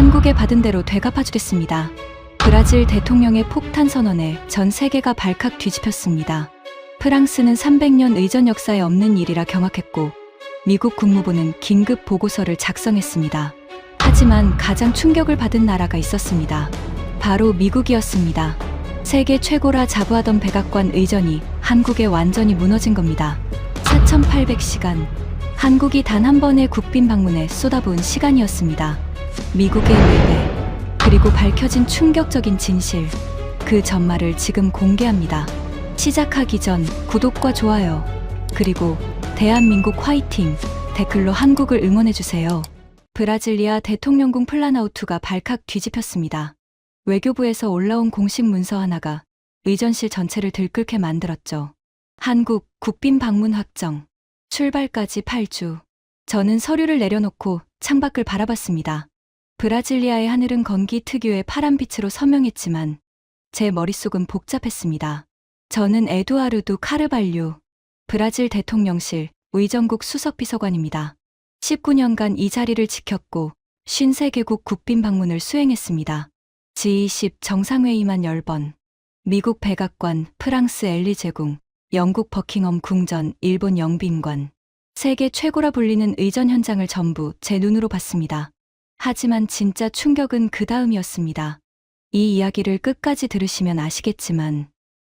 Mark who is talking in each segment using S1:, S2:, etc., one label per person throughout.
S1: 한국에 받은 대로 되갚아주겠습니다. 브라질 대통령의 폭탄 선언에 전 세계가 발칵 뒤집혔습니다. 프랑스는 300년 의전 역사에 없는 일이라 경악했고 미국 국무부는 긴급 보고서를 작성했습니다. 하지만 가장 충격을 받은 나라가 있었습니다. 바로 미국이었습니다. 세계 최고라 자부하던 백악관 의전이 한국에 완전히 무너진 겁니다. 4,800시간. 한국이 단 한 번의 국빈 방문에 쏟아부은 시간이었습니다. 미국의 외배, 그리고 밝혀진 충격적인 진실. 그 전말을 지금 공개합니다. 시작하기 전 구독과 좋아요, 그리고 대한민국 화이팅 댓글로 한국을 응원해주세요. 브라질리아 대통령궁 플라나우투가 발칵 뒤집혔습니다. 외교부에서 올라온 공식 문서 하나가 의전실 전체를 들끓게 만들었죠. 한국 국빈 방문 확정. 출발까지 8주. 저는 서류를 내려놓고 창밖을 바라봤습니다. 브라질리아의 하늘은 건기 특유의 파란빛으로 선명했지만 제 머릿속은 복잡했습니다. 저는 에두아르두 카르발유, 브라질 대통령실 의전국 수석비서관입니다. 19년간 이 자리를 지켰고 53개국 국빈 방문을 수행했습니다. G20 정상회의만 10번, 미국 백악관, 프랑스 엘리제궁, 영국 버킹엄 궁전, 일본 영빈관, 세계 최고라 불리는 의전 현장을 전부 제 눈으로 봤습니다. 하지만 진짜 충격은 그 다음이었습니다. 이 이야기를 끝까지 들으시면 아시겠지만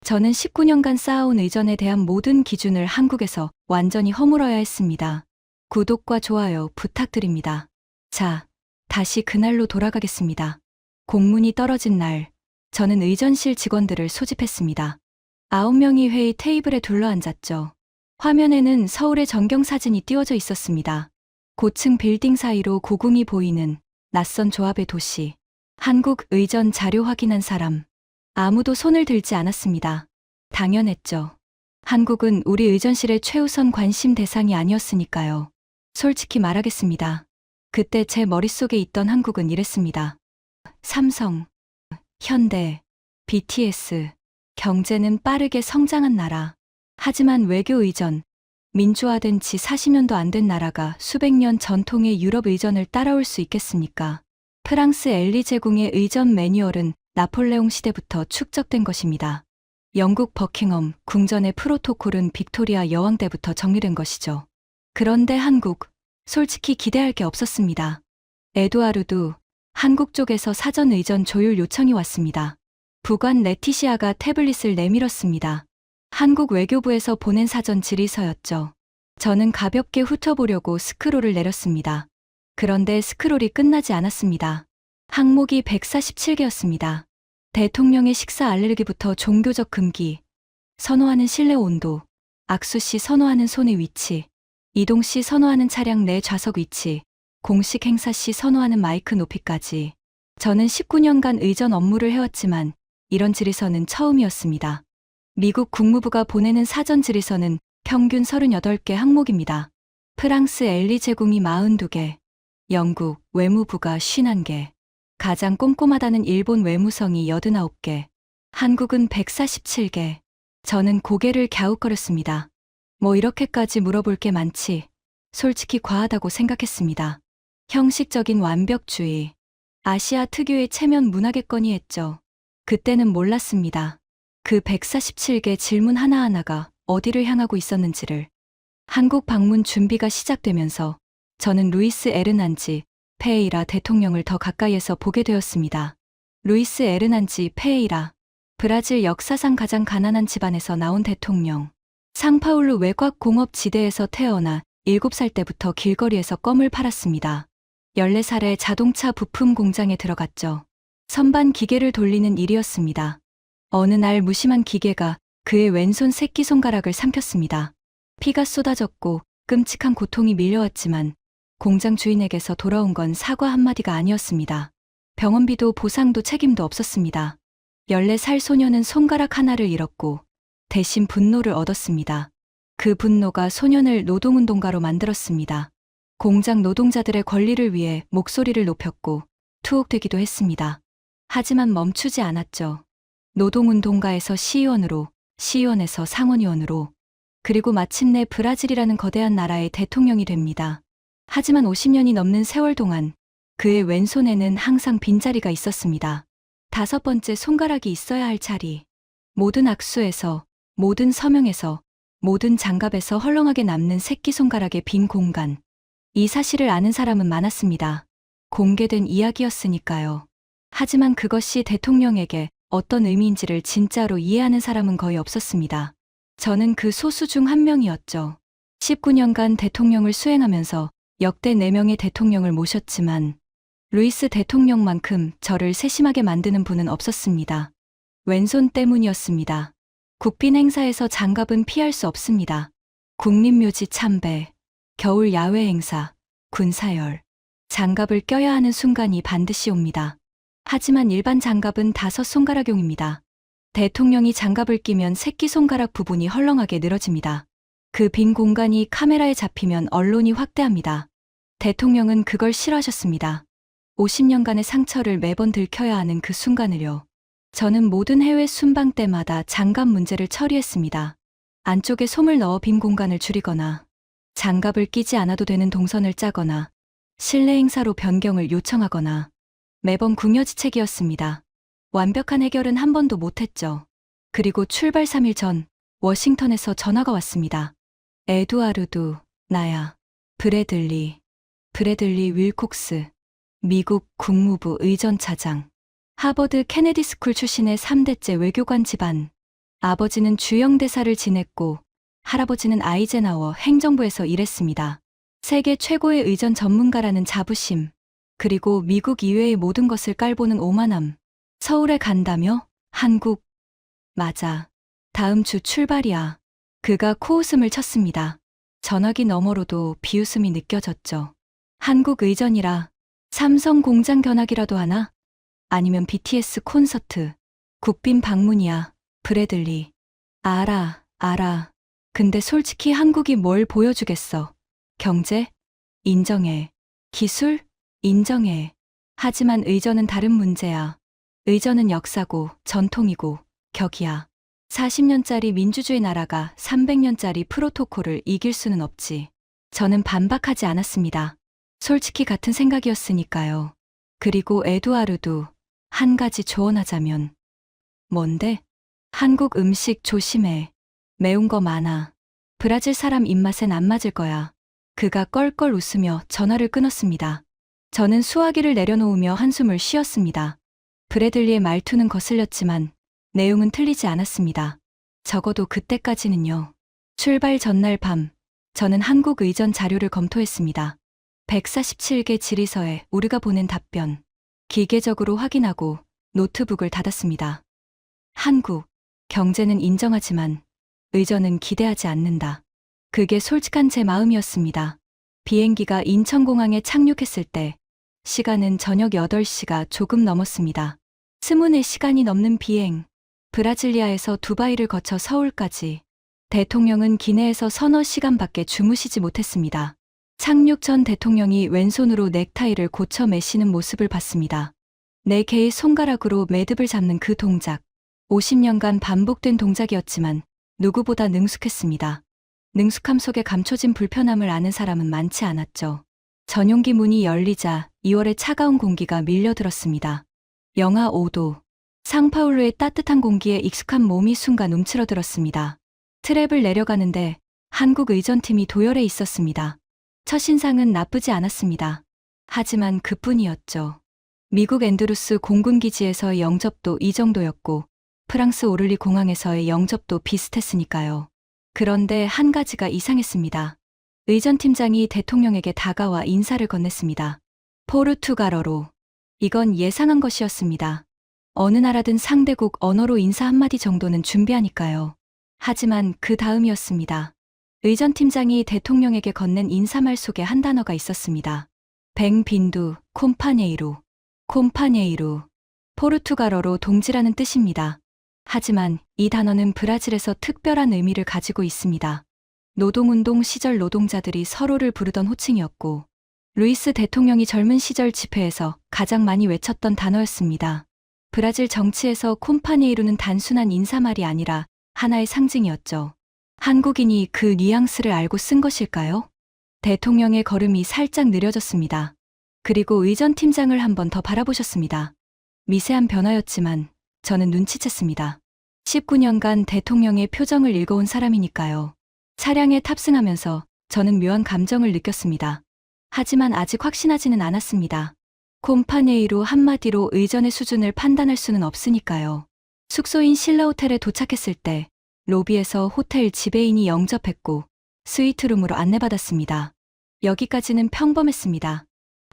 S1: 저는 19년간 쌓아온 의전에 대한 모든 기준을 한국에서 완전히 허물어야 했습니다. 구독과 좋아요 부탁드립니다. 자, 다시 그날로 돌아가겠습니다. 공문이 떨어진 날, 저는 의전실 직원들을 소집했습니다. 9명이 회의 테이블에 둘러앉았죠. 화면에는 서울의 전경사진이 띄워져 있었습니다. 고층 빌딩 사이로 고궁이 보이는 낯선 조합의 도시. 한국 의전 자료 확인한 사람. 아무도 손을 들지 않았습니다. 당연했죠. 한국은 우리 의전실의 최우선 관심 대상이 아니었으니까요. 솔직히 말하겠습니다. 그때 제 머릿속에 있던 한국은 이랬습니다. 삼성, 현대, BTS, 경제는 빠르게 성장한 나라. 하지만 외교 의전, 민주화된 지 40년도 안 된 나라가 수백 년 전통의 유럽 의전을 따라올 수 있겠습니까? 프랑스 엘리제궁의 의전 매뉴얼은 나폴레옹 시대부터 축적된 것입니다. 영국 버킹엄 궁전의 프로토콜은 빅토리아 여왕 때부터 정리된 것이죠. 그런데 한국, 솔직히 기대할 게 없었습니다. 에두아르두, 한국 쪽에서 사전 의전 조율 요청이 왔습니다. 부관 레티시아가 태블릿을 내밀었습니다. 한국 외교부에서 보낸 사전 질의서였죠. 저는 가볍게 훑어보려고 스크롤을 내렸습니다. 그런데 스크롤이 끝나지 않았습니다. 항목이 147개였습니다. 대통령의 식사 알레르기부터 종교적 금기, 선호하는 실내 온도, 악수 시 선호하는 손의 위치, 이동 시 선호하는 차량 내 좌석 위치, 공식 행사 시 선호하는 마이크 높이까지. 저는 19년간 의전 업무를 해왔지만 이런 질의서는 처음이었습니다. 미국 국무부가 보내는 사전 질의서는 평균 38개 항목입니다. 프랑스 엘리제궁이 42개, 영국 외무부가 51개, 가장 꼼꼼하다는 일본 외무성이 89개, 한국은 147개. 저는 고개를 갸웃거렸습니다. 뭐 이렇게까지 물어볼 게 많지. 솔직히 과하다고 생각했습니다. 형식적인 완벽주의, 아시아 특유의 체면 문화겠거니 했죠. 그때는 몰랐습니다. 그 147개 질문 하나하나가 어디를 향하고 있었는지를. 한국 방문 준비가 시작되면서 저는 루이스 에르난지 페에이라 대통령을 더 가까이에서 보게 되었습니다. 루이스 에르난지 페에이라, 브라질 역사상 가장 가난한 집안에서 나온 대통령. 상파울루 외곽 공업 지대에서 태어나 7살 때부터 길거리에서 껌을 팔았습니다. 14살에 자동차 부품 공장에 들어갔죠. 선반 기계를 돌리는 일이었습니다. 어느 날 무심한 기계가 그의 왼손 새끼손가락을 삼켰습니다. 피가 쏟아졌고 끔찍한 고통이 밀려왔지만 공장 주인에게서 돌아온 건 사과 한마디가 아니었습니다. 병원비도 보상도 책임도 없었습니다. 14살 소녀는 손가락 하나를 잃었고 대신 분노를 얻었습니다. 그 분노가 소년을 노동운동가로 만들었습니다. 공장 노동자들의 권리를 위해 목소리를 높였고 투옥되기도 했습니다. 하지만 멈추지 않았죠. 노동운동가에서 시의원으로, 시의원에서 상원의원으로, 그리고 마침내 브라질이라는 거대한 나라의 대통령이 됩니다. 하지만 50년이 넘는 세월 동안 그의 왼손에는 항상 빈자리가 있었습니다. 5번째 손가락이 있어야 할 자리. 모든 악수에서, 모든 서명에서, 모든 장갑에서 헐렁하게 남는 새끼손가락의 빈 공간. 이 사실을 아는 사람은 많았습니다. 공개된 이야기였으니까요. 하지만 그것이 대통령에게 어떤 의미인지를 진짜로 이해하는 사람은 거의 없었습니다. 저는 그 소수 중 한 명이었죠. 19년간 대통령을 수행하면서 역대 4명의 대통령을 모셨지만 루이스 대통령만큼 저를 세심하게 만드는 분은 없었습니다. 왼손 때문이었습니다. 국빈 행사에서 장갑은 피할 수 없습니다. 국립묘지 참배, 겨울 야외 행사, 군사열. 장갑을 껴야 하는 순간이 반드시 옵니다. 하지만 일반 장갑은 5손가락용입니다. 대통령이 장갑을 끼면 새끼손가락 부분이 헐렁하게 늘어집니다. 그 빈 공간이 카메라에 잡히면 언론이 확대합니다. 대통령은 그걸 싫어하셨습니다. 50년간의 상처를 매번 들켜야 하는 그 순간을요. 저는 모든 해외 순방 때마다 장갑 문제를 처리했습니다. 안쪽에 솜을 넣어 빈 공간을 줄이거나 장갑을 끼지 않아도 되는 동선을 짜거나 실내 행사로 변경을 요청하거나 매번 궁여지책이었습니다. 완벽한 해결은 한 번도 못했죠. 그리고 출발 3일 전 워싱턴에서 전화가 왔습니다. 에두아르두, 나야, 브래들리 윌콕스, 미국 국무부 의전차장, 하버드 케네디 스쿨 출신의 3대째 외교관 집안. 아버지는 주영 대사를 지냈고 할아버지는 아이젠하워 행정부에서 일했습니다. 세계 최고의 의전 전문가라는 자부심, 그리고 미국 이외의 모든 것을 깔보는 오만함. 서울에 간다며? 한국? 맞아. 다음 주 출발이야. 그가 코웃음을 쳤습니다. 전화기 너머로도 비웃음이 느껴졌죠. 한국 의전이라 삼성 공장 견학이라도 하나? 아니면 BTS 콘서트, 국빈 방문이야, 브래들리. 알아. 근데 솔직히 한국이 뭘 보여주겠어. 경제? 인정해. 기술? 인정해. 하지만 의전은 다른 문제야. 의전은 역사고 전통이고 격이야. 40년짜리 민주주의 나라가 300년짜리 프로토콜을 이길 수는 없지. 저는 반박하지 않았습니다. 솔직히 같은 생각이었으니까요. 그리고 에두아르도 한 가지 조언하자면. 뭔데? 한국 음식 조심해. 매운 거 많아. 브라질 사람 입맛엔 안 맞을 거야. 그가 껄껄 웃으며 전화를 끊었습니다. 저는 수화기를 내려놓으며 한숨을 쉬었습니다. 브래들리의 말투는 거슬렸지만 내용은 틀리지 않았습니다. 적어도 그때까지는요. 출발 전날 밤, 저는 한국 의전 자료를 검토했습니다. 147개 질의서에 우리가 보낸 답변, 기계적으로 확인하고 노트북을 닫았습니다. 한국, 경제는 인정하지만 의전은 기대하지 않는다. 그게 솔직한 제 마음이었습니다. 비행기가 인천공항에 착륙했을 때 시간은 저녁 8시가 조금 넘었습니다. 24시간이 넘는 비행, 브라질리아에서 두바이를 거쳐 서울까지. 대통령은 기내에서 서너 시간밖에 주무시지 못했습니다. 착륙 전 대통령이 왼손으로 넥타이를 고쳐 매시는 모습을 봤습니다. 4개의 손가락으로 매듭을 잡는 그 동작. 50년간 반복된 동작이었지만 누구보다 능숙했습니다. 능숙함 속에 감춰진 불편함을 아는 사람은 많지 않았죠. 전용기 문이 열리자 2월의 차가운 공기가 밀려들었습니다. 영하 5도. 상파울루의 따뜻한 공기에 익숙한 몸이 순간 움츠러들었습니다. 트랩을 내려가는데 한국 의전팀이 도열해 있었습니다. 첫인상은 나쁘지 않았습니다. 하지만 그뿐이었죠. 미국 앤드루스 공군기지에서의 영접도 이 정도였고 프랑스 오를리 공항에서의 영접도 비슷했으니까요. 그런데 한 가지가 이상했습니다. 의전팀장이 대통령에게 다가와 인사를 건넸습니다. 포르투갈어로. 이건 예상한 것이었습니다. 어느 나라든 상대국 언어로 인사 한마디 정도는 준비하니까요. 하지만 그 다음이었습니다. 의전팀장이 대통령에게 건넨 인사말 속에 한 단어가 있었습니다. 뱅빈두 콤파네이루. 포르투갈어로 동지라는 뜻입니다. 하지만 이 단어는 브라질에서 특별한 의미를 가지고 있습니다. 노동운동 시절 노동자들이 서로를 부르던 호칭이었고 루이스 대통령이 젊은 시절 집회에서 가장 많이 외쳤던 단어였습니다. 브라질 정치에서 콤파네이루는 단순한 인사말이 아니라 하나의 상징이었죠. 한국인이 그 뉘앙스를 알고 쓴 것일까요? 대통령의 걸음이 살짝 느려졌습니다. 그리고 의전팀장을 한 번 더 바라보셨습니다. 미세한 변화였지만 저는 눈치챘습니다. 19년간 대통령의 표정을 읽어온 사람이니까요. 차량에 탑승하면서 저는 묘한 감정을 느꼈습니다. 하지만 아직 확신하지는 않았습니다. 콤파네이로 한마디로 의전의 수준을 판단할 수는 없으니까요. 숙소인 신라 호텔에 도착했을 때 로비에서 호텔 지배인이 영접했고 스위트룸으로 안내받았습니다. 여기까지는 평범했습니다.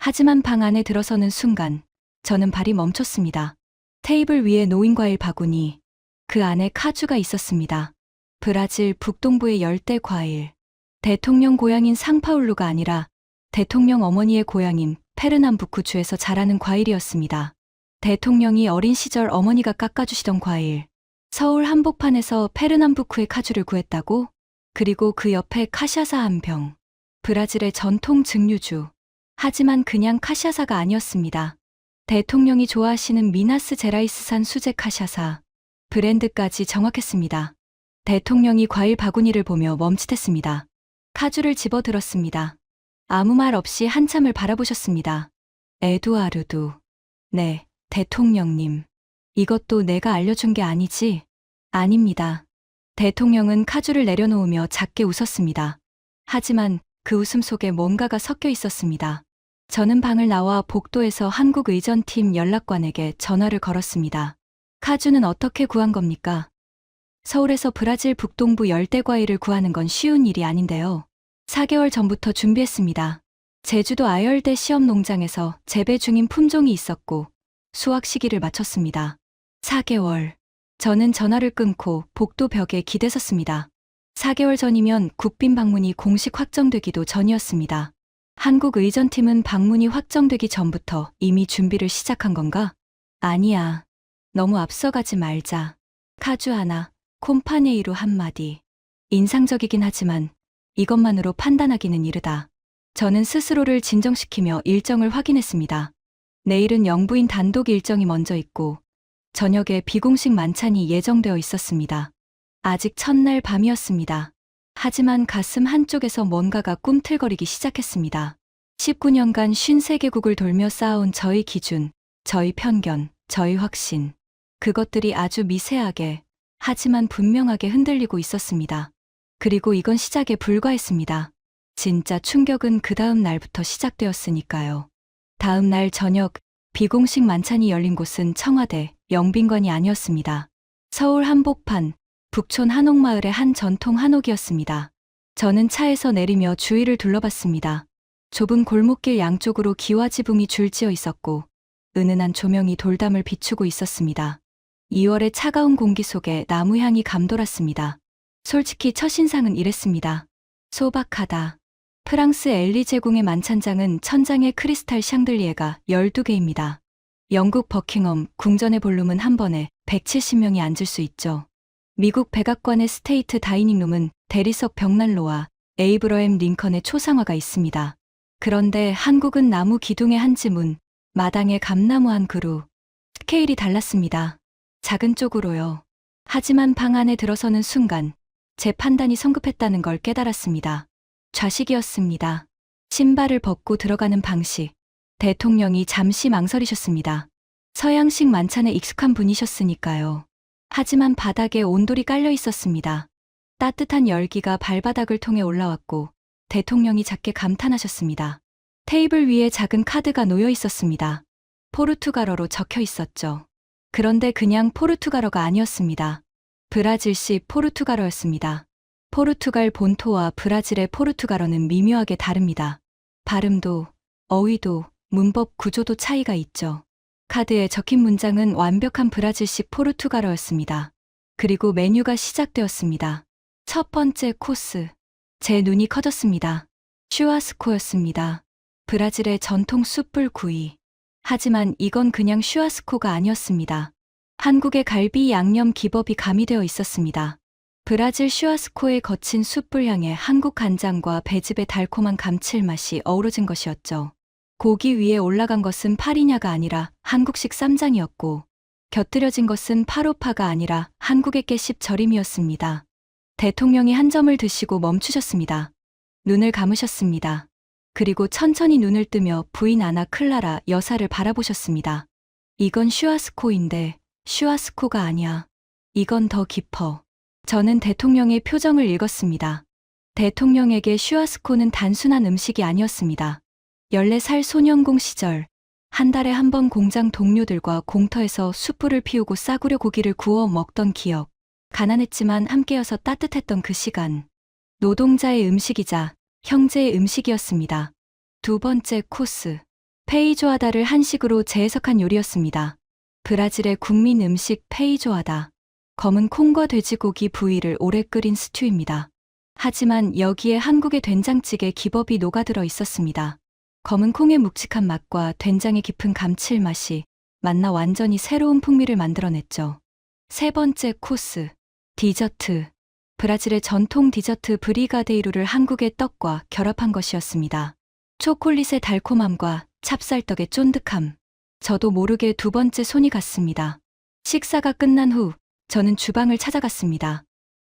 S1: 하지만 방 안에 들어서는 순간 저는 발이 멈췄습니다. 테이블 위에 놓인 과일 바구니, 그 안에 카주가 있었습니다. 브라질 북동부의 열대 과일. 대통령 고향인 상파울루가 아니라 대통령 어머니의 고향인 페르남부쿠주에서 자라는 과일이었습니다. 대통령이 어린 시절 어머니가 깎아주시던 과일. 서울 한복판에서 페르남부쿠의 카주를 구했다고? 그리고 그 옆에 카샤사 한 병. 브라질의 전통 증류주. 하지만 그냥 카샤사가 아니었습니다. 대통령이 좋아하시는 미나스 제라이스산 수제 카샤사. 브랜드까지 정확했습니다. 대통령이 과일 바구니를 보며 멈칫했습니다. 카주를 집어들었습니다. 아무 말 없이 한참을 바라보셨습니다. 에두아르두. 네, 대통령님. 이것도 내가 알려준 게 아니지? 아닙니다. 대통령은 카주를 내려놓으며 작게 웃었습니다. 하지만 그 웃음 속에 뭔가가 섞여 있었습니다. 저는 방을 나와 복도에서 한국의전팀 연락관에게 전화를 걸었습니다. 카주는 어떻게 구한 겁니까? 서울에서 브라질 북동부 열대과일을 구하는 건 쉬운 일이 아닌데요. 4개월 전부터 준비했습니다. 제주도 아열대 시험농장에서 재배 중인 품종이 있었고 수확 시기를 마쳤습니다. 4개월. 저는 전화를 끊고 복도 벽에 기대섰습니다. 4개월 전이면 국빈 방문이 공식 확정되기도 전이었습니다. 한국의전팀은 방문이 확정되기 전부터 이미 준비를 시작한 건가? 아니야. 너무 앞서가지 말자. 카주 하나, 콤파네이로 한마디. 인상적이긴 하지만 이것만으로 판단하기는 이르다. 저는 스스로를 진정시키며 일정을 확인했습니다. 내일은 영부인 단독 일정이 먼저 있고 저녁에 비공식 만찬이 예정되어 있었습니다. 아직 첫날 밤이었습니다. 하지만 가슴 한쪽에서 뭔가가 꿈틀거리기 시작했습니다. 19년간 53개국을 돌며 쌓아온 저의 기준, 저의 편견, 저의 확신. 그것들이 아주 미세하게, 하지만 분명하게 흔들리고 있었습니다. 그리고 이건 시작에 불과했습니다. 진짜 충격은 그 다음 날부터 시작되었으니까요. 다음 날 저녁, 비공식 만찬이 열린 곳은 청와대, 영빈관이 아니었습니다. 서울 한복판, 북촌 한옥마을의 한 전통 한옥이었습니다. 저는 차에서 내리며 주위를 둘러봤습니다. 좁은 골목길 양쪽으로 기와지붕이 줄지어 있었고 은은한 조명이 돌담을 비추고 있었습니다. 2월의 차가운 공기 속에 나무향이 감돌았습니다. 솔직히 첫인상은 이랬습니다. 소박하다. 프랑스 엘리제궁의 만찬장은 천장에 크리스탈 샹들리에가 12개입니다. 영국 버킹엄 궁전의 볼룸은 한 번에 170명이 앉을 수 있죠. 미국 백악관의 스테이트 다이닝룸은 대리석 벽난로와 에이브러햄 링컨의 초상화가 있습니다. 그런데 한국은 나무 기둥의 한 지문, 마당에 감나무 한 그루. 스케일이 달랐습니다. 작은 쪽으로요. 하지만 방 안에 들어서는 순간 제 판단이 성급했다는 걸 깨달았습니다. 좌식이었습니다. 신발을 벗고 들어가는 방식. 대통령이 잠시 망설이셨습니다. 서양식 만찬에 익숙한 분이셨으니까요. 하지만 바닥에 온돌이 깔려 있었습니다. 따뜻한 열기가 발바닥을 통해 올라왔고 대통령이 작게 감탄하셨습니다. 테이블 위에 작은 카드가 놓여 있었습니다. 포르투갈어로 적혀 있었죠. 그런데 그냥 포르투갈어가 아니었습니다. 브라질식 포르투갈어였습니다. 포르투갈 본토와 브라질의 포르투갈어는 미묘하게 다릅니다. 발음도, 어휘도, 문법 구조도 차이가 있죠. 카드에 적힌 문장은 완벽한 브라질식 포르투갈어였습니다. 그리고 메뉴가 시작되었습니다. 첫 번째 코스. 제 눈이 커졌습니다. 슈아스코였습니다. 브라질의 전통 숯불 구이. 하지만 이건 그냥 슈아스코가 아니었습니다. 한국의 갈비 양념 기법이 가미되어 있었습니다. 브라질 슈아스코의 거친 숯불 향에 한국 간장과 배즙의 달콤한 감칠맛이 어우러진 것이었죠. 고기 위에 올라간 것은 파리냐가 아니라 한국식 쌈장이었고 곁들여진 것은 파로파가 아니라 한국의 깨씹 절임이었습니다. 대통령이 한 점을 드시고 멈추셨습니다. 눈을 감으셨습니다. 그리고 천천히 눈을 뜨며 부인 아나 클라라 여사를 바라보셨습니다. 이건 슈아스코인데 슈아스코가 아니야. 이건 더 깊어. 저는 대통령의 표정을 읽었습니다. 대통령에게 슈아스코는 단순한 음식이 아니었습니다. 14살 소년공 시절 한 달에 한 번 공장 동료들과 공터에서 숯불을 피우고 싸구려 고기를 구워 먹던 기억. 가난했지만 함께여서 따뜻했던 그 시간. 노동자의 음식이자 형제의 음식이었습니다. 두 번째 코스. 페이조아다를 한식으로 재해석한 요리였습니다. 브라질의 국민 음식 페이조아다. 검은 콩과 돼지고기 부위를 오래 끓인 스튜입니다. 하지만 여기에 한국의 된장찌개 기법이 녹아들어 있었습니다. 검은 콩의 묵직한 맛과 된장의 깊은 감칠맛이 만나 완전히 새로운 풍미를 만들어냈죠. 세 번째 코스. 디저트. 브라질의 전통 디저트 브리가데이루를 한국의 떡과 결합한 것이었습니다. 초콜릿의 달콤함과 찹쌀떡의 쫀득함. 저도 모르게 두 번째 손이 갔습니다. 식사가 끝난 후 저는 주방을 찾아갔습니다.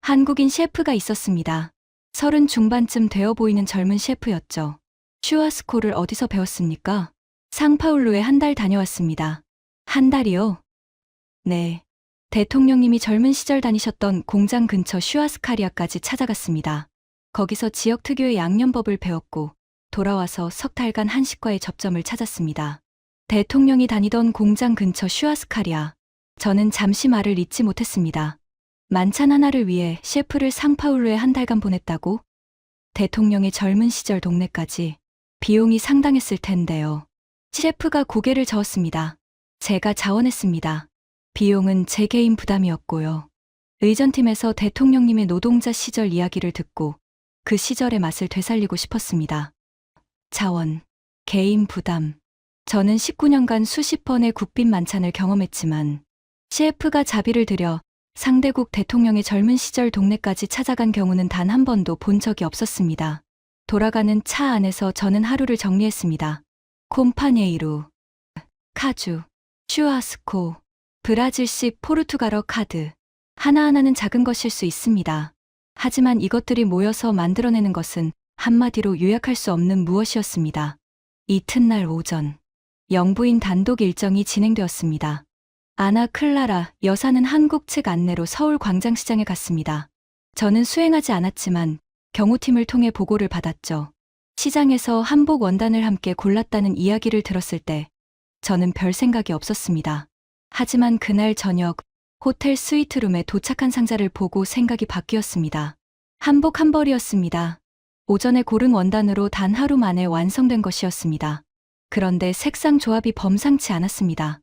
S1: 한국인 셰프가 있었습니다. 30 중반쯤 되어 보이는 젊은 셰프였죠. 슈아스코를 어디서 배웠습니까? 상파울루에 한 달 다녀왔습니다. 한 달이요? 네. 대통령님이 젊은 시절 다니셨던 공장 근처 슈아스카리아까지 찾아갔습니다. 거기서 지역 특유의 양념법을 배웠고 돌아와서 석 달간 한식과의 접점을 찾았습니다. 대통령이 다니던 공장 근처 슈아스카리아. 저는 잠시 말을 잇지 못했습니다. 만찬 하나를 위해 셰프를 상파울루에 한 달간 보냈다고? 대통령의 젊은 시절 동네까지. 비용이 상당했을 텐데요. 셰프가 고개를 저었습니다. 제가 자원했습니다. 비용은 제 개인 부담이었고요. 의전팀에서 대통령님의 노동자 시절 이야기를 듣고 그 시절의 맛을 되살리고 싶었습니다. 자원, 개인 부담. 저는 19년간 수십 번의 국빈 만찬을 경험했지만 셰프가 자비를 들여 상대국 대통령의 젊은 시절 동네까지 찾아간 경우는 단 한 번도 본 적이 없었습니다. 돌아가는 차 안에서 저는 하루를 정리했습니다. 콤파녜이루, 카주, 슈아스코, 브라질식 포르투갈어 카드. 하나하나는 작은 것일 수 있습니다. 하지만 이것들이 모여서 만들어내는 것은 한마디로 요약할 수 없는 무엇이었습니다. 이튿날 오전, 영부인 단독 일정이 진행되었습니다. 아나 클라라 여사는 한국 측 안내로 서울 광장시장에 갔습니다. 저는 수행하지 않았지만 경호팀을 통해 보고를 받았죠. 시장에서 한복 원단을 함께 골랐다는 이야기를 들었을 때 저는 별 생각이 없었습니다. 하지만 그날 저녁 호텔 스위트룸에 도착한 상자를 보고 생각이 바뀌었습니다. 한복 한 벌이었습니다. 오전에 고른 원단으로 단 하루 만에 완성된 것이었습니다. 그런데 색상 조합이 범상치 않았습니다.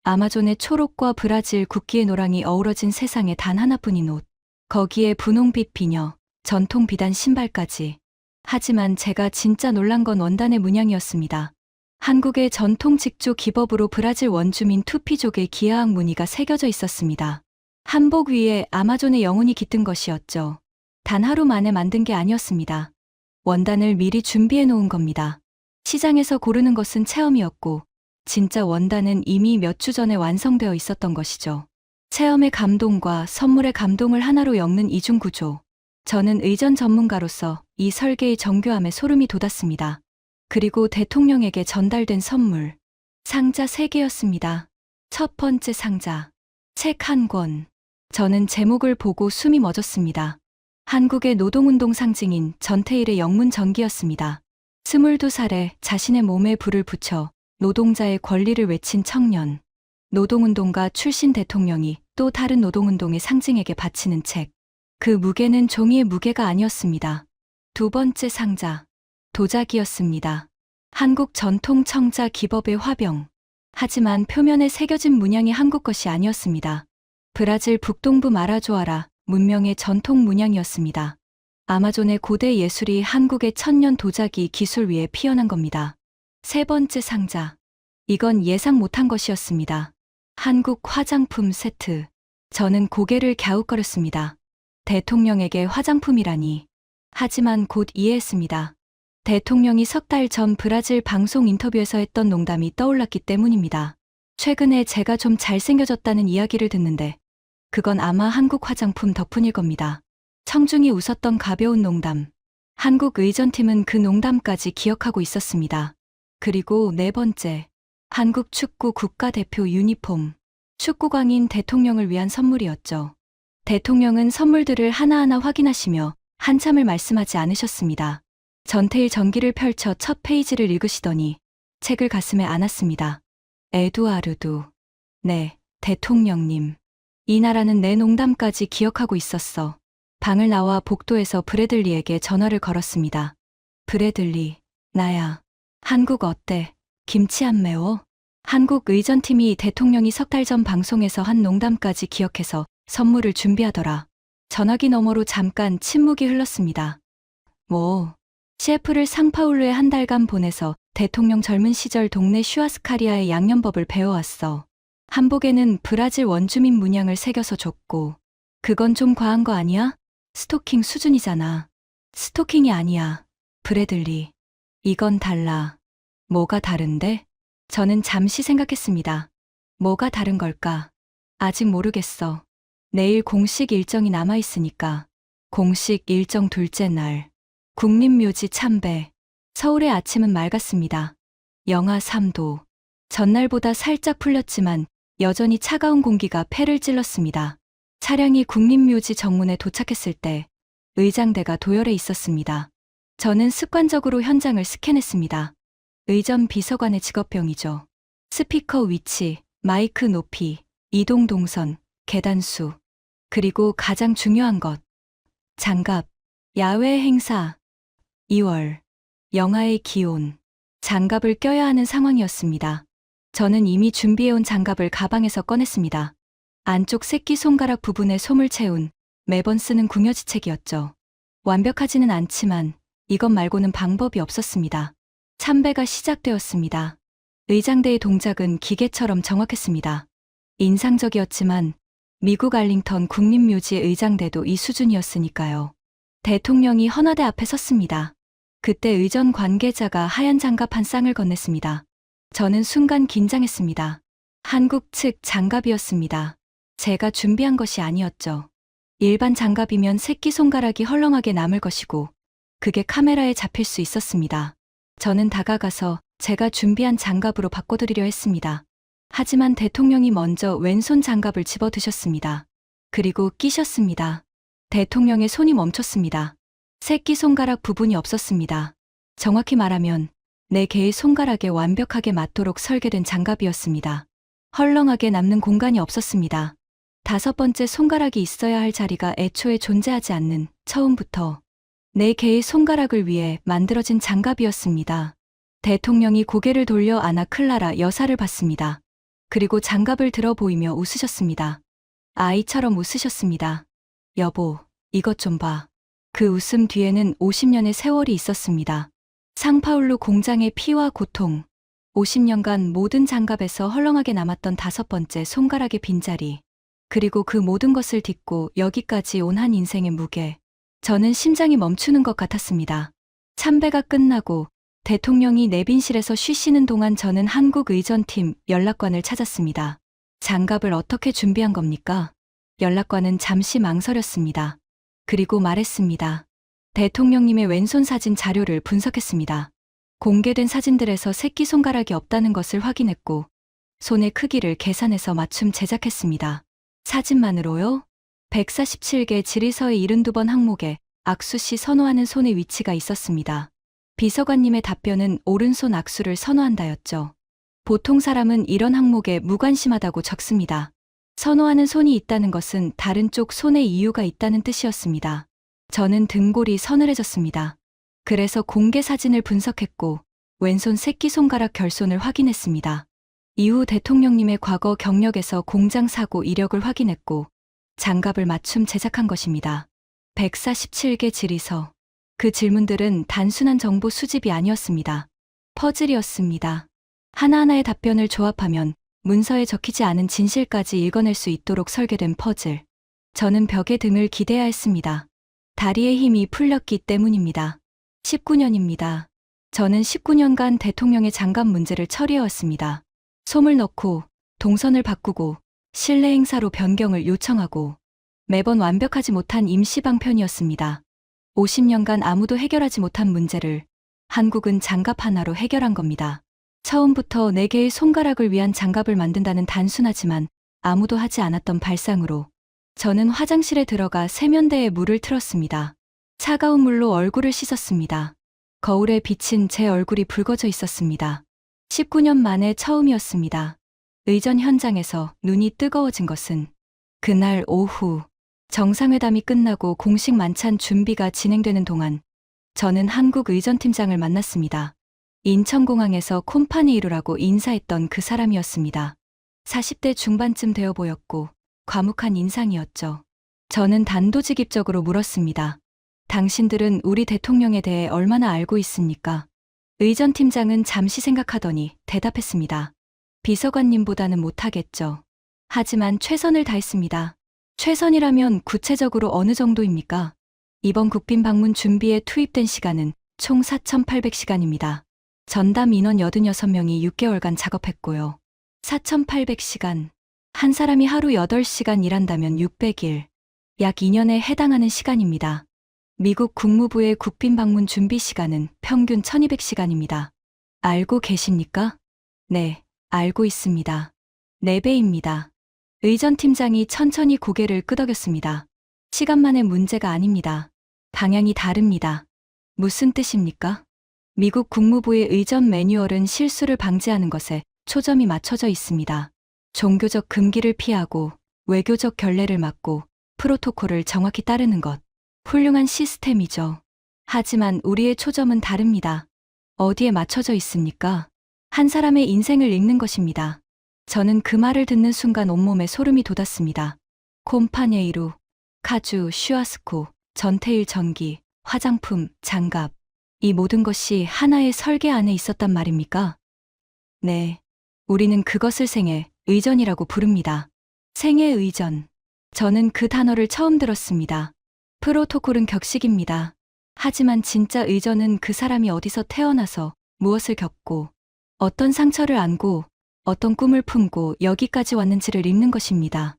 S1: 아마존의 초록과 브라질 국기의 노랑이 어우러진 세상에 단 하나뿐인 옷. 거기에 분홍빛 비녀, 전통 비단 신발까지. 하지만 제가 진짜 놀란 건 원단의 문양이었습니다. 한국의 전통 직조 기법으로 브라질 원주민 투피족의 기하학 무늬가 새겨져 있었습니다. 한복 위에 아마존의 영혼이 깃든 것이었죠. 단 하루 만에 만든 게 아니었습니다. 원단을 미리 준비해 놓은 겁니다. 시장에서 고르는 것은 체험이었고 진짜 원단은 이미 몇 주 전에 완성되어 있었던 것이죠. 체험의 감동과 선물의 감동을 하나로 엮는 이중 구조. 저는 의전 전문가로서 이 설계의 정교함에 소름이 돋았습니다. 그리고 대통령에게 전달된 선물. 상자 3개였습니다. 첫 번째 상자. 책 한 권. 저는 제목을 보고 숨이 멎었습니다. 한국의 노동운동 상징인 전태일의 영문 전기였습니다. 22살에 자신의 몸에 불을 붙여 노동자의 권리를 외친 청년. 노동운동가 출신 대통령이 또 다른 노동운동의 상징에게 바치는 책. 그 무게는 종이의 무게가 아니었습니다. 두 번째 상자. 도자기였습니다. 한국 전통 청자 기법의 화병. 하지만 표면에 새겨진 문양이 한국 것이 아니었습니다. 브라질 북동부 마라조아라 문명의 전통 문양이었습니다. 아마존의 고대 예술이 한국의 천년 도자기 기술 위에 피어난 겁니다. 세 번째 상자. 이건 예상 못한 것이었습니다. 한국 화장품 세트. 저는 고개를 갸웃거렸습니다. 대통령에게 화장품이라니. 하지만 곧 이해했습니다. 대통령이 석 달 전 브라질 방송 인터뷰에서 했던 농담이 떠올랐기 때문입니다. 최근에 제가 좀 잘생겨졌다는 이야기를 듣는데 그건 아마 한국 화장품 덕분일 겁니다. 청중이 웃었던 가벼운 농담. 한국 의전팀은 그 농담까지 기억하고 있었습니다. 그리고 네 번째, 한국 축구 국가대표 유니폼. 축구광인 대통령을 위한 선물이었죠. 대통령은 선물들을 하나하나 확인하시며 한참을 말씀하지 않으셨습니다. 전태일 전기를 펼쳐 첫 페이지를 읽으시더니 책을 가슴에 안았습니다. 에두아르두. 네, 대통령님. 이 나라는 내 농담까지 기억하고 있었어. 방을 나와 복도에서 브래들리에게 전화를 걸었습니다. 브래들리, 나야. 한국 어때? 김치 안 매워? 한국 의전팀이 대통령이 석 달 전 방송에서 한 농담까지 기억해서 선물을 준비하더라. 전화기 너머로 잠깐 침묵이 흘렀습니다. 뭐, CF를 상파울루에 한 달간 보내서 대통령 젊은 시절 동네 슈아스카리아의 양념법을 배워왔어. 한복에는 브라질 원주민 문양을 새겨서 줬고. 그건 좀 과한 거 아니야? 스토킹 수준이잖아. 스토킹이 아니야. 브래들리. 이건 달라. 뭐가 다른데? 저는 잠시 생각했습니다. 뭐가 다른 걸까? 아직 모르겠어. 내일 공식 일정이 남아있으니까. 공식 일정 둘째 날. 국립묘지 참배. 서울의 아침은 맑았습니다. 영하 3도. 전날보다 살짝 풀렸지만 여전히 차가운 공기가 폐를 찔렀습니다. 차량이 국립묘지 정문에 도착했을 때 의장대가 도열해 있었습니다. 저는 습관적으로 현장을 스캔했습니다. 의전 비서관의 직업병이죠. 스피커 위치, 마이크 높이, 이동 동선, 계단 수. 그리고 가장 중요한 것. 장갑, 야외 행사. 2월, 영하의 기온. 장갑을 껴야 하는 상황이었습니다. 저는 이미 준비해온 장갑을 가방에서 꺼냈습니다. 안쪽 새끼손가락 부분에 솜을 채운 매번 쓰는 궁여지책이었죠. 완벽하지는 않지만 이것 말고는 방법이 없었습니다. 참배가 시작되었습니다. 의장대의 동작은 기계처럼 정확했습니다. 인상적이었지만 미국 알링턴 국립묘지의 의장대도 이 수준이었으니까요. 대통령이 헌화대 앞에 섰습니다. 그때 의전 관계자가 하얀 장갑 한 쌍을 건넸습니다. 저는 순간 긴장했습니다. 한국 측 장갑이었습니다. 제가 준비한 것이 아니었죠. 일반 장갑이면 새끼손가락이 헐렁하게 남을 것이고 그게 카메라에 잡힐 수 있었습니다. 저는 다가가서 제가 준비한 장갑으로 바꿔드리려 했습니다. 하지만 대통령이 먼저 왼손 장갑을 집어드셨습니다. 그리고 끼셨습니다. 대통령의 손이 멈췄습니다. 새끼손가락 부분이 없었습니다. 정확히 말하면 네 개의 손가락에 완벽하게 맞도록 설계된 장갑이었습니다. 헐렁하게 남는 공간이 없었습니다. 다섯 번째 손가락이 있어야 할 자리가 애초에 존재하지 않는 처음부터 네 개의 손가락을 위해 만들어진 장갑이었습니다. 대통령이 고개를 돌려 아나 클라라 여사를 봤습니다. 그리고 장갑을 들어 보이며 웃으셨습니다. 아이처럼 웃으셨습니다. 여보, 이것 좀 봐. 그 웃음 뒤에는 50년의 세월이 있었습니다. 상파울루 공장의 피와 고통, 50년간 모든 장갑에서 헐렁하게 남았던 다섯 번째 손가락의 빈자리, 그리고 그 모든 것을 딛고 여기까지 온 한 인생의 무게. 저는 심장이 멈추는 것 같았습니다. 참배가 끝나고 대통령이 내빈실에서 쉬시는 동안 저는 한국의전팀 연락관을 찾았습니다. 장갑을 어떻게 준비한 겁니까? 연락관은 잠시 망설였습니다. 그리고 말했습니다. 대통령님의 왼손 사진 자료를 분석했습니다. 공개된 사진들에서 새끼손가락이 없다는 것을 확인했고 손의 크기를 계산해서 맞춤 제작했습니다. 사진만으로요? 147개 질의서의 72번 항목에 악수 시 선호하는 손의 위치가 있었습니다. 비서관님의 답변은 오른손 악수를 선호한다였죠. 보통 사람은 이런 항목에 무관심하다고 적습니다. 선호하는 손이 있다는 것은 다른 쪽 손에 이유가 있다는 뜻이었습니다. 저는 등골이 서늘해졌습니다. 그래서 공개 사진을 분석했고 왼손 새끼손가락 결손을 확인했습니다. 이후 대통령님의 과거 경력에서 공장 사고 이력을 확인했고 장갑을 맞춤 제작한 것입니다. 147개 질의서. 그 질문들은 단순한 정보 수집이 아니었습니다. 퍼즐이었습니다. 하나하나의 답변을 조합하면 문서에 적히지 않은 진실까지 읽어낼 수 있도록 설계된 퍼즐. 저는 벽에 등을 기대야 했습니다. 다리의 힘이 풀렸기 때문입니다. 19년입니다. 저는 19년간 대통령의 장갑 문제를 처리해왔습니다. 솜을 넣고 동선을 바꾸고 실내 행사로 변경을 요청하고 매번 완벽하지 못한 임시 방편이었습니다. 50년간 아무도 해결하지 못한 문제를 한국은 장갑 하나로 해결한 겁니다. 처음부터 4개의 손가락을 위한 장갑을 만든다는 단순하지만 아무도 하지 않았던 발상으로 저는 화장실에 들어가 세면대에 물을 틀었습니다. 차가운 물로 얼굴을 씻었습니다. 거울에 비친 제 얼굴이 붉어져 있었습니다. 19년 만에 처음이었습니다. 의전 현장에서 눈이 뜨거워진 것은 그날 오후 정상회담이 끝나고 공식 만찬 준비가 진행되는 동안 저는 한국 의전팀장을 만났습니다. 인천공항에서 콤파니이루라고 인사했던 그 사람이었습니다. 40대 중반쯤 되어 보였고 과묵한 인상이었죠. 저는 단도직입적으로 물었습니다. 당신들은 우리 대통령에 대해 얼마나 알고 있습니까? 의전팀장은 잠시 생각하더니 대답했습니다. 비서관님보다는 못하겠죠. 하지만 최선을 다했습니다. 최선이라면 구체적으로 어느 정도입니까? 이번 국빈 방문 준비에 투입된 시간은 총 4,800시간입니다. 전담 인원 86명이 6개월간 작업했고요. 4,800시간. 한 사람이 하루 8시간 일한다면 600일. 약 2년에 해당하는 시간입니다. 미국 국무부의 국빈 방문 준비 시간은 평균 1200시간입니다. 알고 계십니까? 네, 알고 있습니다. 4배입니다. 의전팀장이 천천히 고개를 끄덕였습니다. 시간만의 문제가 아닙니다. 방향이 다릅니다. 무슨 뜻입니까? 미국 국무부의 의전 매뉴얼은 실수를 방지하는 것에 초점이 맞춰져 있습니다. 종교적 금기를 피하고 외교적 결례를 막고 프로토콜을 정확히 따르는 것. 훌륭한 시스템이죠. 하지만 우리의 초점은 다릅니다. 어디에 맞춰져 있습니까? 한 사람의 인생을 읽는 것입니다. 저는 그 말을 듣는 순간 온몸에 소름이 돋았습니다. 콤파니에이루, 카주, 슈아스코, 전태일 전기, 화장품, 장갑. 이 모든 것이 하나의 설계 안에 있었단 말입니까? 네. 우리는 그것을 생애 의전이라고 부릅니다. 생애 의전. 저는 그 단어를 처음 들었습니다. 프로토콜은 격식입니다. 하지만 진짜 의전은 그 사람이 어디서 태어나서 무엇을 겪고 어떤 상처를 안고 어떤 꿈을 품고 여기까지 왔는지를 읽는 것입니다.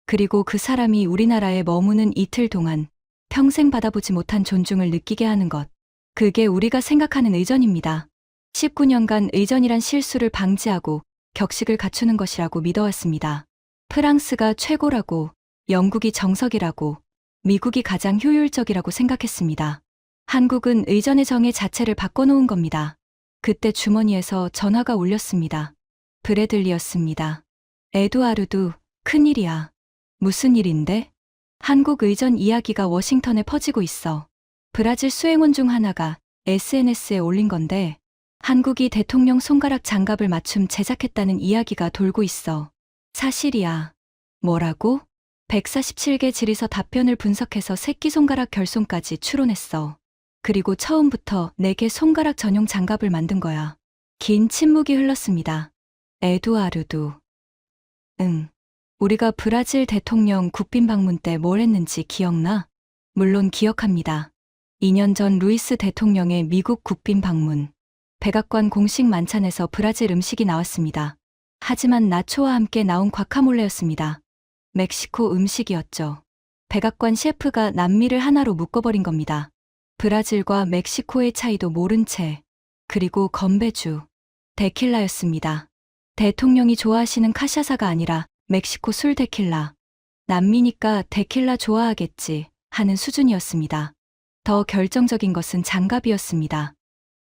S1: 그리고 그 사람이 우리나라에 머무는 이틀 동안 평생 받아보지 못한 존중을 느끼게 하는 것. 그게 우리가 생각하는 의전입니다. 19년간 의전이란 실수를 방지하고 격식을 갖추는 것이라고 믿어왔습니다. 프랑스가 최고라고, 영국이 정석이라고, 미국이 가장 효율적이라고 생각했습니다. 한국은 의전의 정의 자체를 바꿔놓은 겁니다. 그때 주머니에서 전화가 울렸습니다. 브래들리였습니다. 에두아르두, 큰일이야. 무슨 일인데? 한국 의전 이야기가 워싱턴에 퍼지고 있어. 브라질 수행원 중 하나가 SNS에 올린 건데 한국이 대통령 손가락 장갑을 맞춤 제작했다는 이야기가 돌고 있어. 사실이야. 뭐라고? 147개 질의서 답변을 분석해서 새끼손가락 결손까지 추론했어. 그리고 처음부터 4개 손가락 전용 장갑을 만든 거야. 긴 침묵이 흘렀습니다. 에두아르두. 응. 우리가 브라질 대통령 국빈 방문 때 뭘 했는지 기억나? 물론 기억합니다. 2년 전 루이스 대통령의 미국 국빈 방문. 백악관 공식 만찬에서 브라질 음식이 나왔습니다. 하지만 나초와 함께 나온 과카몰레였습니다. 멕시코 음식이었죠. 백악관 셰프가 남미를 하나로 묶어버린 겁니다. 브라질과 멕시코의 차이도 모른 채. 그리고 건배주. 데킬라였습니다. 대통령이 좋아하시는 카샤사가 아니라 멕시코 술 데킬라. 남미니까 데킬라 좋아하겠지 하는 수준이었습니다. 더 결정적인 것은 장갑이었습니다.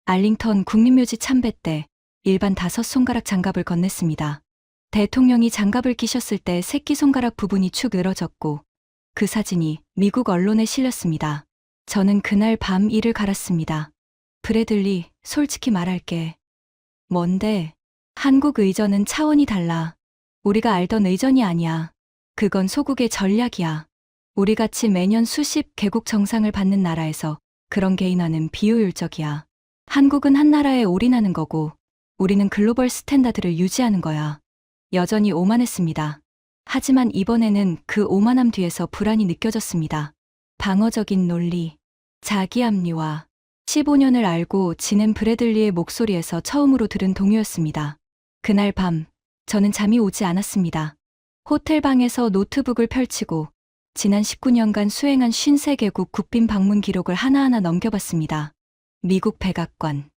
S1: 알링턴 국립묘지 참배 때 일반 5손가락 장갑을 건넸습니다. 대통령이 장갑을 끼셨을 때 새끼손가락 부분이 축 늘어졌고 그 사진이 미국 언론에 실렸습니다. 저는 그날 밤 이를 갈았습니다. 브래들리, 솔직히 말할게. 뭔데? 한국 의전은 차원이 달라. 우리가 알던 의전이 아니야. 그건 소국의 전략이야. 우리같이 매년 수십 개국 정상을 받는 나라에서 그런 개인화는 비효율적이야. 한국은 한 나라에 올인하는 거고 우리는 글로벌 스탠다드를 유지하는 거야. 여전히 오만했습니다. 하지만 이번에는 그 오만함 뒤에서 불안이 느껴졌습니다. 방어적인 논리, 자기 합리화. 15년을 알고 지낸 브래들리의 목소리에서 처음으로 들은 동요였습니다. 그날 밤, 저는 잠이 오지 않았습니다. 호텔 방에서 노트북을 펼치고 지난 19년간 수행한 53개국 국빈 방문 기록을 하나하나 넘겨봤습니다. 미국 백악관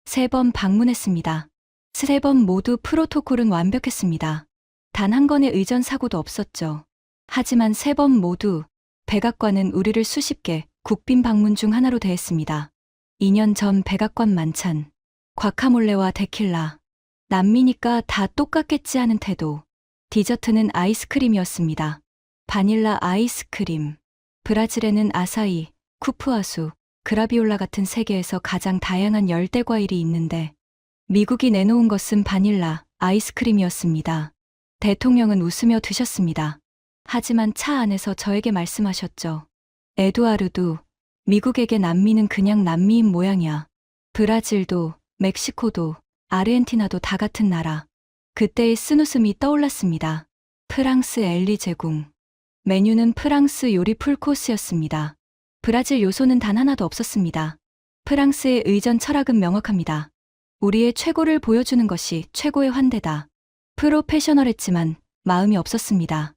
S1: 3번 방문했습니다. 3번 모두 프로토콜은 완벽했습니다. 단 한 건의 의전 사고도 없었죠. 하지만 3번 모두 백악관은 우리를 수십 개 국빈 방문 중 하나로 대했습니다. 2년 전 백악관 만찬, 과카몰레와 데킬라, 남미니까 다 똑같겠지 하는 태도. 디저트는 아이스크림이었습니다. 바닐라 아이스크림. 브라질에는 아사히, 쿠푸아수, 그라비올라 같은 세계에서 가장 다양한 열대 과일이 있는데 미국이 내놓은 것은 바닐라 아이스크림이었습니다. 대통령은 웃으며 드셨습니다. 하지만 차 안에서 저에게 말씀하셨죠. 에두아르도, 미국에게 남미는 그냥 남미인 모양이야. 브라질도, 멕시코도, 아르헨티나도 다 같은 나라. 그때의 쓴웃음이 떠올랐습니다. 프랑스 엘리제궁. 메뉴는 프랑스 요리 풀코스였습니다. 브라질 요소는 단 하나도 없었습니다. 프랑스의 의전 철학은 명확합니다. 우리의 최고를 보여주는 것이 최고의 환대다. 프로페셔널했지만 마음이 없었습니다.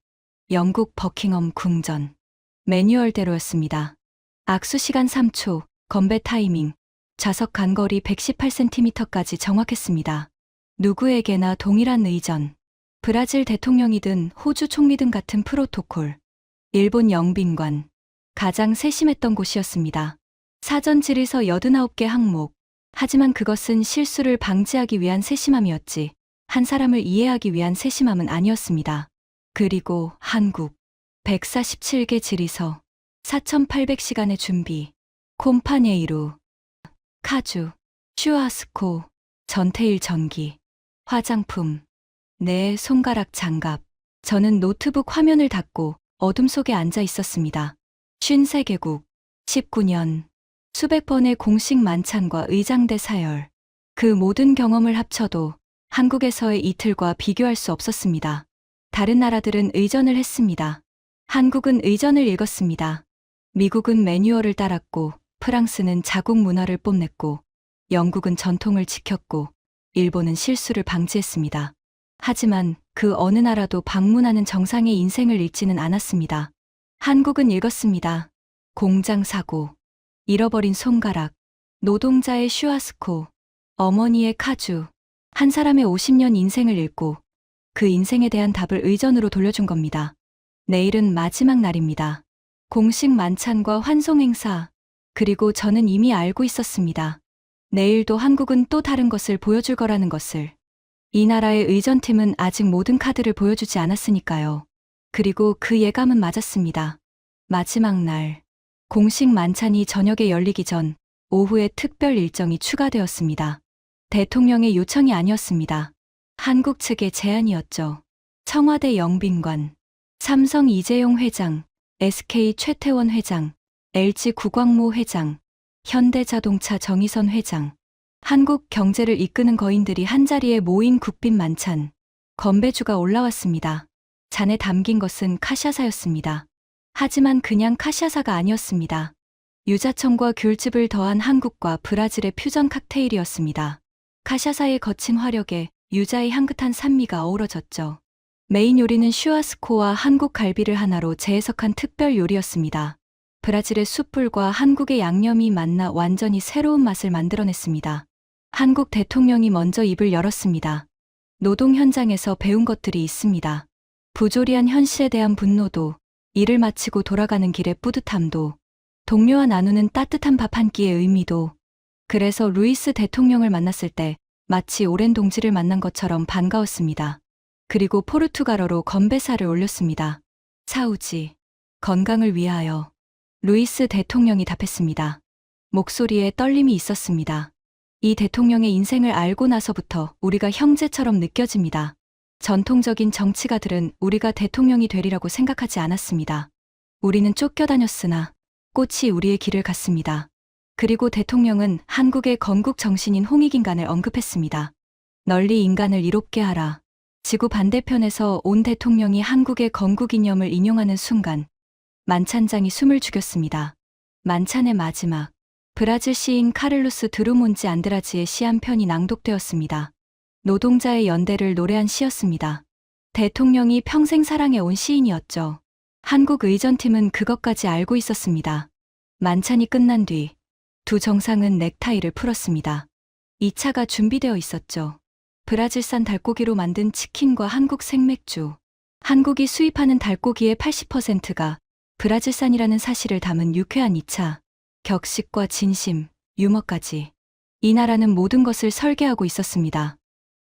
S1: 영국 버킹엄 궁전. 매뉴얼대로였습니다. 악수 시간 3초, 건배 타이밍, 좌석 간거리 118cm까지 정확했습니다. 누구에게나 동일한 의전. 브라질 대통령이든 호주 총리든 같은 프로토콜. 일본 영빈관. 가장 세심했던 곳이었습니다. 사전 질의서 89개 항목. 하지만 그것은 실수를 방지하기 위한 세심함이었지, 한 사람을 이해하기 위한 세심함은 아니었습니다. 그리고 한국. 147개 질의서. 4,800시간의 준비. 콤파네이루. 카주. 슈아스코. 전태일 전기. 화장품. 내 손가락 장갑. 저는 노트북 화면을 닫고 어둠 속에 앉아 있었습니다. 53개국. 19년. 수백 번의 공식 만찬과 의장대 사열. 그 모든 경험을 합쳐도 한국에서의 이틀과 비교할 수 없었습니다. 다른 나라들은 의전을 했습니다. 한국은 의전을 읽었습니다. 미국은 매뉴얼을 따랐고, 프랑스는 자국 문화를 뽐냈고, 영국은 전통을 지켰고, 일본은 실수를 방지했습니다. 하지만 그 어느 나라도 방문하는 정상의 인생을 읽지는 않았습니다. 한국은 읽었습니다. 공장 사고, 잃어버린 손가락, 노동자의 슈아스코, 어머니의 카주, 한 사람의 50년 인생을 읽고 그 인생에 대한 답을 의전으로 돌려준 겁니다. 내일은 마지막 날입니다. 공식 만찬과 환송 행사, 그리고 저는 이미 알고 있었습니다. 내일도 한국은 또 다른 것을 보여줄 거라는 것을. 이 나라의 의전팀은 아직 모든 카드를 보여주지 않았으니까요. 그리고 그 예감은 맞았습니다. 마지막 날, 공식 만찬이 저녁에 열리기 전 오후에 특별 일정이 추가되었습니다. 대통령의 요청이 아니었습니다. 한국 측의 제안이었죠. 청와대 영빈관, 삼성 이재용 회장, SK 최태원 회장, LG 구광모 회장, 현대자동차 정의선 회장, 한국 경제를 이끄는 거인들이 한자리에 모인 국빈 만찬. 건배주가 올라왔습니다. 잔에 담긴 것은 카샤사였습니다. 하지만 그냥 카샤사가 아니었습니다. 유자청과 귤즙을 더한 한국과 브라질의 퓨전 칵테일이었습니다. 카샤사의 거친 화력에 유자의 향긋한 산미가 어우러졌죠. 메인 요리는 슈아스코와 한국 갈비를 하나로 재해석한 특별 요리였습니다. 브라질의 숯불과 한국의 양념이 만나 완전히 새로운 맛을 만들어냈습니다. 한국 대통령이 먼저 입을 열었습니다. 노동 현장에서 배운 것들이 있습니다. 부조리한 현실에 대한 분노도, 일을 마치고 돌아가는 길의 뿌듯함도, 동료와 나누는 따뜻한 밥 한 끼의 의미도. 그래서 루이스 대통령을 만났을 때 마치 오랜 동지를 만난 것처럼 반가웠습니다. 그리고 포르투갈어로 건배사를 올렸습니다. 사우지, 건강을 위하여. 루이스 대통령이 답했습니다. 목소리에 떨림이 있었습니다. 이 대통령의 인생을 알고 나서부터 우리가 형제처럼 느껴집니다. 전통적인 정치가들은 우리가 대통령이 되리라고 생각하지 않았습니다. 우리는 쫓겨다녔으나 꽃이 우리의 길을 갔습니다. 그리고 대통령은 한국의 건국 정신인 홍익인간을 언급했습니다. 널리 인간을 이롭게 하라. 지구 반대편에서 온 대통령이 한국의 건국 이념을 인용하는 순간 만찬장이 숨을 죽였습니다. 만찬의 마지막, 브라질 시인 카를로스 드루몬지 안드라지의 시 한 편이 낭독되었습니다. 노동자의 연대를 노래한 시였습니다. 대통령이 평생 사랑해온 시인이었죠. 한국 의전팀은 그것까지 알고 있었습니다. 만찬이 끝난 뒤 두 정상은 넥타이를 풀었습니다. 2차가 준비되어 있었죠. 브라질산 닭고기로 만든 치킨과 한국 생맥주. 한국이 수입하는 닭고기의 80%가 브라질산이라는 사실을 담은 유쾌한 2차. 격식과 진심, 유머까지. 이 나라는 모든 것을 설계하고 있었습니다.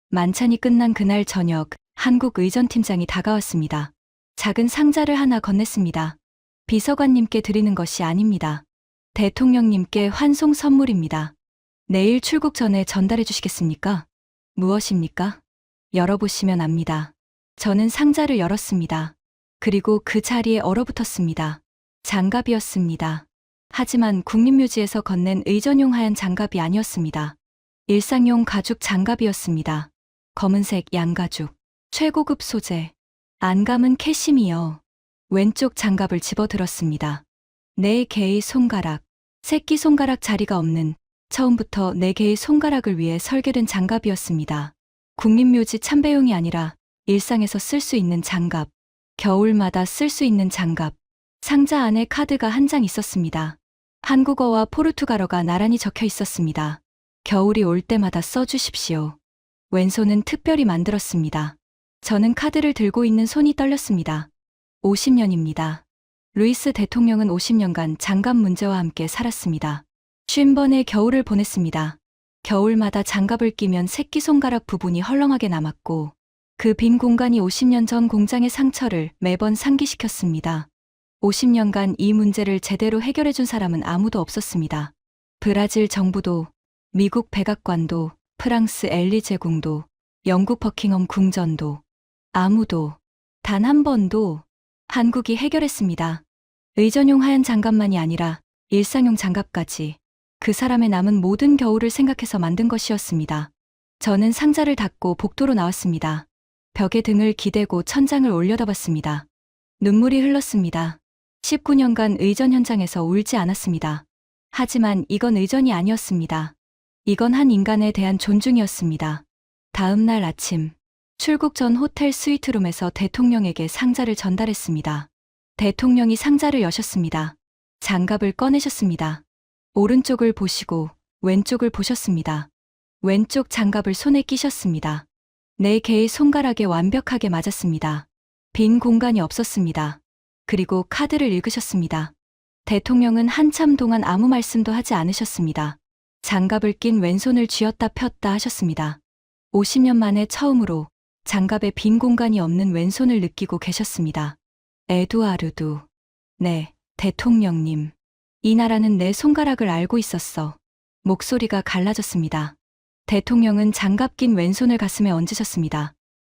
S1: 만찬이 끝난 그날 저녁, 한국 의전팀장이 다가왔습니다. 작은 상자를 하나 건넸습니다. 비서관님께 드리는 것이 아닙니다. 대통령님께 환송 선물입니다. 내일 출국 전에 전달해 주시겠습니까? 무엇입니까? 열어보시면 압니다. 저는 상자를 열었습니다. 그리고 그 자리에 얼어붙었습니다. 장갑이었습니다. 하지만 국립묘지에서 건넨 의전용 하얀 장갑이 아니었습니다. 일상용 가죽 장갑이었습니다. 검은색 양가죽, 최고급 소재. 안감은 캐시미어. 왼쪽 장갑을 집어들었습니다. 4개의 손가락, 새끼손가락 자리가 없는 처음부터 4개의 손가락을 위해 설계된 장갑이었습니다. 국립묘지 참배용이 아니라 일상에서 쓸 수 있는 장갑, 겨울마다 쓸 수 있는 장갑. 상자 안에 카드가 한 장 있었습니다. 한국어와 포르투갈어가 나란히 적혀 있었습니다. 겨울이 올 때마다 써주십시오. 왼손은 특별히 만들었습니다. 저는 카드를 들고 있는 손이 떨렸습니다. 50년입니다. 루이스 대통령은 50년간 장갑 문제와 함께 살았습니다. 50번의 겨울을 보냈습니다. 겨울마다 장갑을 끼면 새끼손가락 부분이 헐렁하게 남았고 그 빈 공간이 50년 전 공장의 상처를 매번 상기시켰습니다. 50년간 이 문제를 제대로 해결해준 사람은 아무도 없었습니다. 브라질 정부도, 미국 백악관도, 프랑스 엘리제궁도, 영국 버킹엄 궁전도, 아무도, 단 한 번도 한국이 해결했습니다. 의전용 하얀 장갑만이 아니라 일상용 장갑까지 그 사람의 남은 모든 겨울을 생각해서 만든 것이었습니다. 저는 상자를 닫고 복도로 나왔습니다. 벽에 등을 기대고 천장을 올려다봤습니다. 눈물이 흘렀습니다. 19년간 의전 현장에서 울지 않았습니다. 하지만 이건 의전이 아니었습니다. 이건 한 인간에 대한 존중이었습니다. 다음 날 아침, 출국 전 호텔 스위트룸에서 대통령에게 상자를 전달했습니다. 대통령이 상자를 여셨습니다. 장갑을 꺼내셨습니다. 오른쪽을 보시고 왼쪽을 보셨습니다. 왼쪽 장갑을 손에 끼셨습니다. 4개의 손가락에 완벽하게 맞았습니다. 빈 공간이 없었습니다. 그리고 카드를 읽으셨습니다. 대통령은 한참 동안 아무 말씀도 하지 않으셨습니다. 장갑을 낀 왼손을 쥐었다 폈다 하셨습니다. 50년 만에 처음으로 장갑에 빈 공간이 없는 왼손을 느끼고 계셨습니다. 에두아르두. 네, 대통령님. 이 나라는 내 손가락을 알고 있었어. 목소리가 갈라졌습니다. 대통령은 장갑 낀 왼손을 가슴에 얹으셨습니다.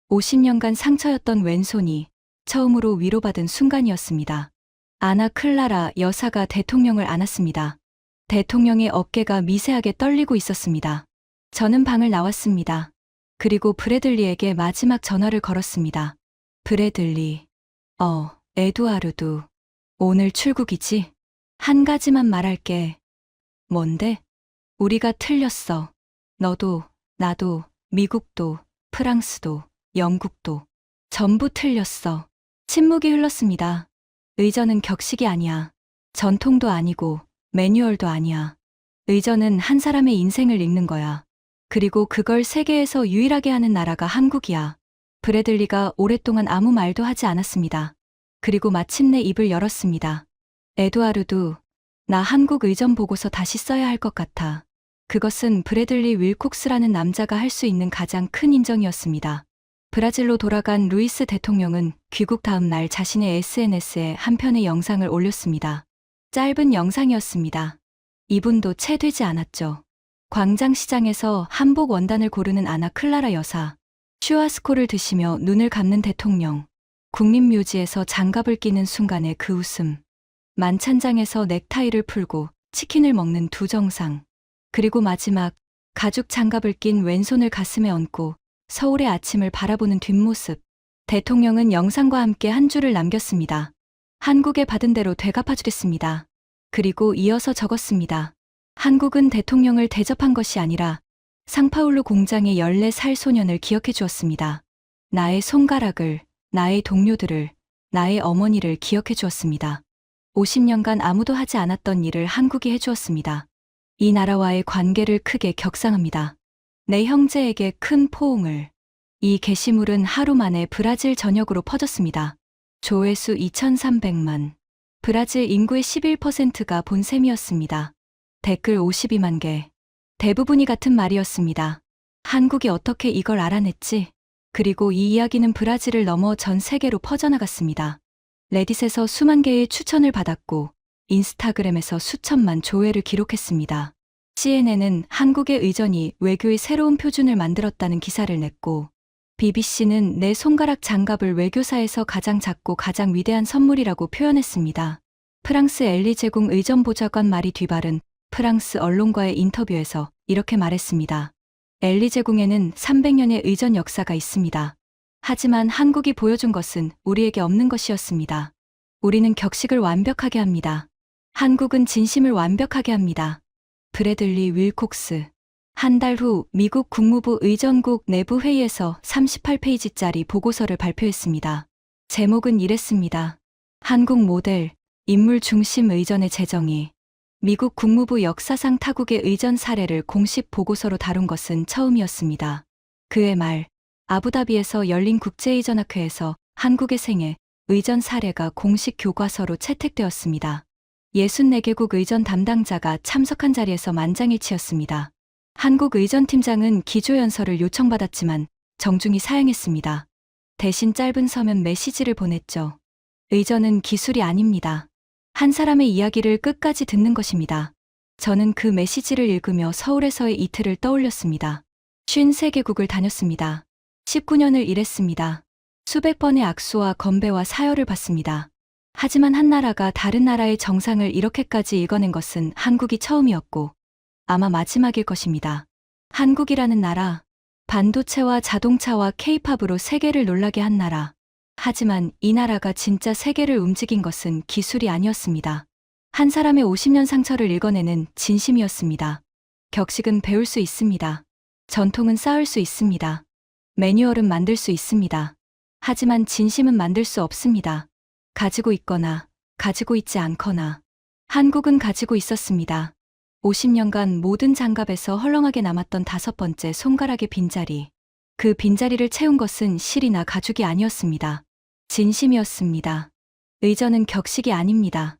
S1: 50년간 상처였던 왼손이 처음으로 위로받은 순간이었습니다. 아나 클라라 여사가 대통령을 안았습니다. 대통령의 어깨가 미세하게 떨리고 있었습니다. 저는 방을 나왔습니다. 그리고 브래들리에게 마지막 전화를 걸었습니다. 브래들리. 에두아르두. 오늘 출국이지? 한 가지만 말할게. 뭔데? 우리가 틀렸어. 너도, 나도, 미국도, 프랑스도, 영국도. 전부 틀렸어. 침묵이 흘렀습니다. 의전은 격식이 아니야. 전통도 아니고 매뉴얼도 아니야. 의전은 한 사람의 인생을 읽는 거야. 그리고 그걸 세계에서 유일하게 하는 나라가 한국이야. 브래들리가 오랫동안 아무 말도 하지 않았습니다. 그리고 마침내 입을 열었습니다. 에두아르두, 나 한국 의전 보고서 다시 써야 할 것 같아. 그것은 브래들리 윌콕스라는 남자가 할 수 있는 가장 큰 인정이었습니다. 브라질로 돌아간 루이스 대통령은 귀국 다음 날 자신의 SNS에 한 편의 영상을 올렸습니다. 짧은 영상이었습니다. 이분도 채 되지 않았죠. 광장시장에서 한복 원단을 고르는 아나 클라라 여사, 슈아스코를 드시며 눈을 감는 대통령, 국립묘지에서 장갑을 끼는 순간의 그 웃음, 만찬장에서 넥타이를 풀고 치킨을 먹는 두 정상, 그리고 마지막 가죽 장갑을 낀 왼손을 가슴에 얹고 서울의 아침을 바라보는 뒷모습. 대통령은 영상과 함께 한 줄을 남겼습니다. 한국에 받은 대로 되갚아주겠습니다. 그리고 이어서 적었습니다. 한국은 대통령을 대접한 것이 아니라 상파울루 공장의 14살 소년을 기억해 주었습니다. 나의 손가락을, 나의 동료들을, 나의 어머니를 기억해 주었습니다. 50년간 아무도 하지 않았던 일을 한국이 해주었습니다. 이 나라와의 관계를 크게 격상합니다. 내 형제에게 큰 포옹을. 이 게시물은 하루 만에 브라질 전역으로 퍼졌습니다. 조회수 2300만. 브라질 인구의 11%가 본 셈이었습니다. 댓글 52만 개. 대부분이 같은 말이었습니다. 한국이 어떻게 이걸 알아냈지? 그리고 이 이야기는 브라질을 넘어 전 세계로 퍼져나갔습니다. 레딧에서 수만 개의 추천을 받았고 인스타그램에서 수천만 조회를 기록했습니다. CNN은 한국의 의전이 외교의 새로운 표준을 만들었다는 기사를 냈고 BBC는 내 손가락 장갑을 외교사에서 가장 작고 가장 위대한 선물이라고 표현했습니다. 프랑스 엘리제궁 의전보좌관 마리 뒤발은 프랑스 언론과의 인터뷰에서 이렇게 말했습니다. 엘리제궁에는 300년의 의전 역사가 있습니다. 하지만 한국이 보여준 것은 우리에게 없는 것이었습니다. 우리는 격식을 완벽하게 합니다. 한국은 진심을 완벽하게 합니다. 브래들리 윌콕스. 한 달 후 미국 국무부 의전국 내부 회의에서 38페이지짜리 보고서를 발표했습니다. 제목은 이랬습니다. 한국 모델, 인물 중심 의전의 재정의. 미국 국무부 역사상 타국의 의전 사례를 공식 보고서로 다룬 것은 처음이었습니다. 그의 말, 아부다비에서 열린 국제의전학회에서 한국의 생애, 의전 사례가 공식 교과서로 채택되었습니다. 64개국 의전 담당자가 참석한 자리에서 만장일치였습니다. 한국 의전팀장은 기조연설을 요청받았지만 정중히 사양했습니다. 대신 짧은 서면 메시지를 보냈죠. 의전은 기술이 아닙니다. 한 사람의 이야기를 끝까지 듣는 것입니다. 저는 그 메시지를 읽으며 서울에서의 이틀을 떠올렸습니다. 53개국을 다녔습니다. 19년을 일했습니다. 수백 번의 악수와 건배와 사열을 받습니다. 하지만 한 나라가 다른 나라의 정상을 이렇게까지 읽어낸 것은 한국이 처음이었고 아마 마지막일 것입니다. 한국이라는 나라, 반도체와 자동차와 케이팝으로 세계를 놀라게 한 나라. 하지만 이 나라가 진짜 세계를 움직인 것은 기술이 아니었습니다. 한 사람의 50년 상처를 읽어내는 진심이었습니다. 격식은 배울 수 있습니다. 전통은 쌓을 수 있습니다. 매뉴얼은 만들 수 있습니다. 하지만 진심은 만들 수 없습니다. 가지고 있거나 가지고 있지 않거나. 한국은 가지고 있었습니다. 50년간 모든 장갑에서 헐렁하게 남았던 5번째 손가락의 빈자리. 그 빈자리를 채운 것은 실이나 가죽이 아니었습니다. 진심이었습니다. 의전은 격식이 아닙니다.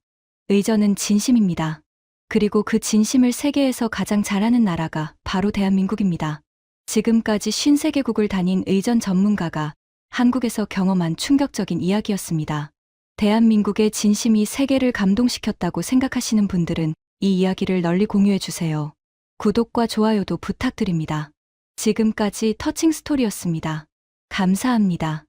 S1: 의전은 진심입니다. 그리고 그 진심을 세계에서 가장 잘하는 나라가 바로 대한민국입니다. 지금까지 53개국을 다닌 의전 전문가가 한국에서 경험한 충격적인 이야기였습니다. 대한민국의 진심이 세계를 감동시켰다고 생각하시는 분들은 이 이야기를 널리 공유해 주세요. 구독과 좋아요도 부탁드립니다. 지금까지 터칭 스토리였습니다. 감사합니다.